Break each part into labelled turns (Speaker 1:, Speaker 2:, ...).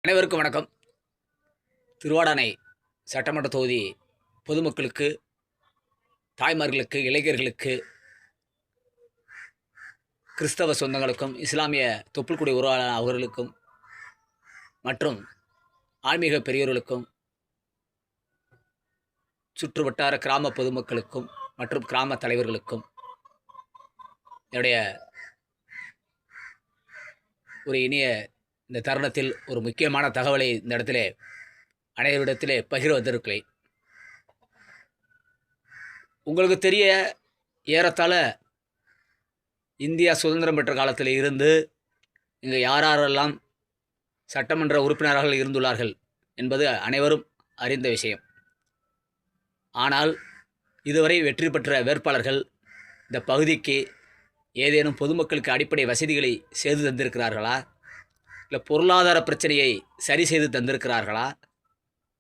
Speaker 1: அனைவருக்கும் வணக்கம். திருவாடானை சட்டமன்ற தொகுதி பொதுமக்களுக்கு, தாய்மார்களுக்கு, இளைஞர்களுக்கு, கிறிஸ்தவ சொந்தங்களுக்கும், இஸ்லாமிய தொப்புள்குடி உறவாளர் அவர்களுக்கும் மற்றும் ஆன்மீக பெரியோர்களுக்கும், சுற்று வட்டார கிராம பொதுமக்களுக்கும் மற்றும் கிராம தலைவர்களுக்கும் என்னுடைய ஒரு இனிய இந்த தருணத்தில் ஒரு முக்கியமான தகவலை இந்த இடத்திலே அனைவரிடத்திலே பகிர வந்திருக்கிறேன். உங்களுக்கு தெரிய ஏறத்தாழ இந்தியா சுதந்திரம் பெற்ற காலத்தில் இருந்து இங்கு யாரெல்லாம் சட்டமன்ற உறுப்பினர்கள் இருந்துள்ளார்கள் என்பது அனைவரும் அறிந்த விஷயம். ஆனால் இதுவரை வெற்றி பெற்ற வேட்பாளர்கள் இந்த பகுதிக்கு ஏதேனும் பொதுமக்களுக்கு அடிப்படை வசதிகளை செய்து தந்திருக்கிறார்களா, இல்லை பொருளாதார பிரச்சனையை சரி செய்து தந்திருக்கிறார்களா,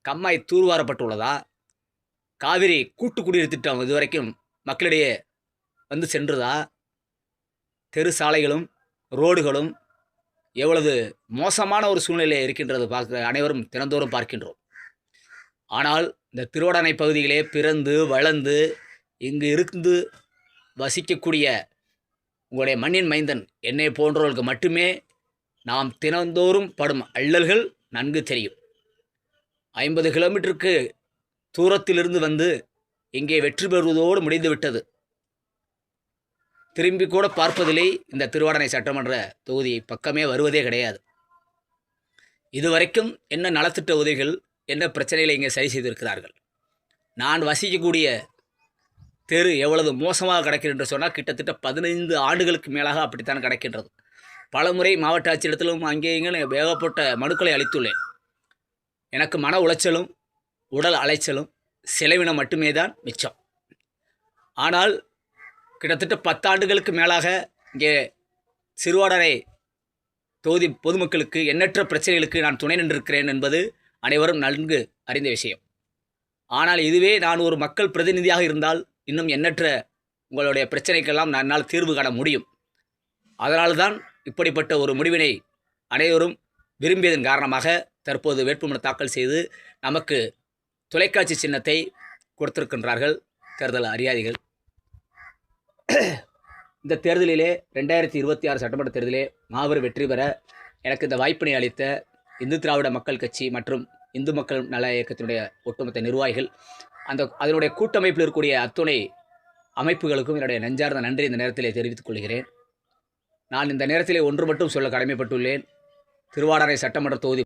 Speaker 1: கம்மாய் தூர்வாரப்பட்டுள்ளதா, காவிரி கூட்டு குடிநீர் திட்டம் இதுவரைக்கும் மக்களிடையே வந்து சென்றதா, தெரு சாலைகளும் ரோடுகளும் எவ்வளவு மோசமான ஒரு சூழ்நிலை இருக்கின்றது அனைவரும் தினந்தோறும் பார்க்கின்றோம். ஆனால் இந்த திருவாடானை பகுதியிலே பிறந்து வளர்ந்து இங்கு இருந்து வசிக்கக்கூடிய உங்களுடைய மண்ணின் மைந்தன் என்னை போன்றவர்களுக்கு மட்டுமே நாம் தினந்தோறும் படும் அல்லல்கள் நன்கு தெரியும். 50 கிலோமீட்டருக்கு தூரத்திலிருந்து வந்து இங்கே வெற்றி பெறுவதோடு முடிந்துவிட்டது. திரும்பி கூட பார்ப்பதிலே இந்த திருவாடானை சட்டமன்ற தொகுதி பக்கமே வருவதே கிடையாது. இதுவரைக்கும் என்ன நலத்திட்ட உதவிகள், என்ன பிரச்சனைகளை இங்கே சரி செய்திருக்கிறார்கள். நான் வசிக்கக்கூடிய தெரு எவ்வளவு மோசமாக கிடக்கிறது என்று சொன்னால் கிட்டத்தட்ட 15 ஆண்டுகளுக்கு மேலாக அப்படித்தான் கிடக்கின்றது. பலமுறை மாவட்ட ஆட்சியிடத்திலும் அங்கே இங்கே ஏகப்பட்ட மனுக்களை அளித்துள்ளேன். எனக்கு மன உளைச்சலும் உடல் அலைச்சலும் செலவினம் மட்டுமே தான் மிச்சம். ஆனால் கிட்டத்தட்ட 10 ஆண்டுகளுக்கு மேலாக இங்கே திருவாடானை தொகுதி பொதுமக்களுக்கு எண்ணற்ற பிரச்சனைகளுக்கு நான் துணை நின்றிருக்கிறேன் என்பது அனைவரும் நன்கு அறிந்த விஷயம். ஆனால் இதுவே நான் ஒரு மக்கள் பிரதிநிதியாக இருந்தால் இன்னும் எண்ணற்ற உங்களுடைய பிரச்சனைக்கெல்லாம் என்னால் தீர்வு காண முடியும். அதனால்தான் இப்படிப்பட்ட ஒரு முடிவினை அனைவரும் விரும்பியதன் காரணமாக தற்போது வேட்புமனு தாக்கல் செய்து நமக்கு தொலைக்காட்சி சின்னத்தை கொடுத்திருக்கின்றார்கள் தேர்தல் அதிகாரிகள். இந்த தேர்தலிலே 2026 சட்டமன்ற தேர்தலிலே மாபெரும் வெற்றி பெற எனக்கு இந்த வாய்ப்பினை அளித்த இந்து திராவிட மக்கள் கட்சி மற்றும் இந்து மக்கள் நல இயக்கத்தினுடைய ஒட்டுமொத்த நிர்வாகிகள், அதனுடைய கூட்டமைப்பில் இருக்கக்கூடிய அத்துணை அமைப்புகளுக்கும் என்னுடைய நெஞ்சார்ந்த நன்றி இந்த நேரத்திலே தெரிவித்துக் கொள்கிறேன். நான் இந்த நேரத்திலே ஒன்று மட்டும் சொல்ல கடமைப்பட்டுள்ளேன். திருவாடானை சட்டமன்ற தொகுதி